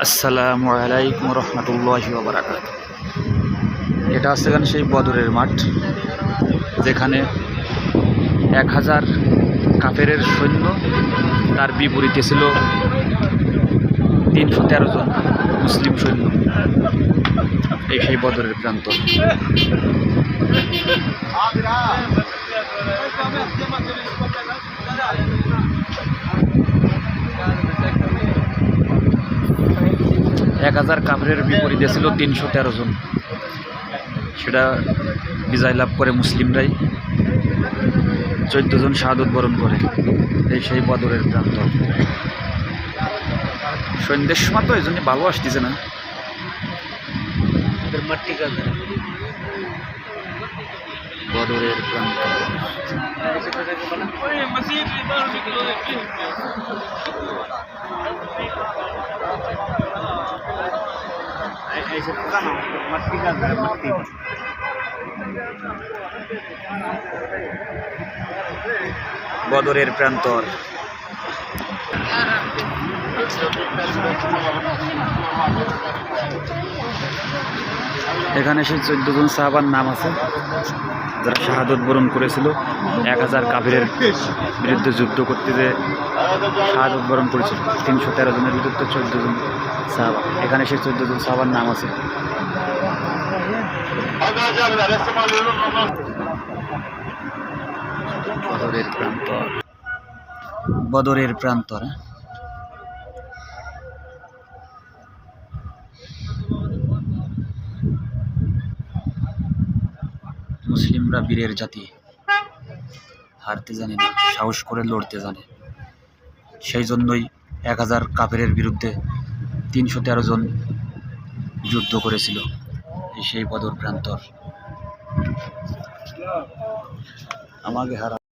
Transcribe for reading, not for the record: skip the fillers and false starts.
আসসালামু আলাইকুম রহমতুল্লাহি ওয়া বারাকাতুহু। এটা হচ্ছে সেই বদরের মাঠ, যেখানে 1000 কাফেরের সৈন্য, তার বিপরীতে ছিল 313 জন মুসলিম সৈন্য। এই সেই বদরের প্রান্ত। এক 1000 কাফেরের বিপরীতে ছিল 313 জন। সেটা বিজয় লাভ করে মুসলিমরাই। 14 জন শাহাদত বরণ করে। এই সেই বদরের প্রান্ত। সন্ধ্যের সময় তো এই জন্য ভালো আসতেছে না। বদরের প্রান্ত। বদরের প্রান্তর। এখানে সেই 14 জন সাহাবার নাম আছে, যারা শাহাদত বরণ করেছিল 1000 কাফিরের বিরুদ্ধে যুদ্ধ করতে, যে শাহাদত বরণ করেছিল 313 জনের বিরুদ্ধে 14 জন সাহাবা। এখানে সেই 14 জন সাহাবার নাম আছে। বদরের প্রান্তর। বদরের প্রান্তর। মুসলিমরা বীরের জাতি, হারতে জানে না, সাহস করে লড়তে জানে। সেই জন্যই 1000 কাফেরের বিরুদ্ধে 313 জন যুদ্ধ করেছিল। সেই বদর প্রান্তর। আমাকে হারা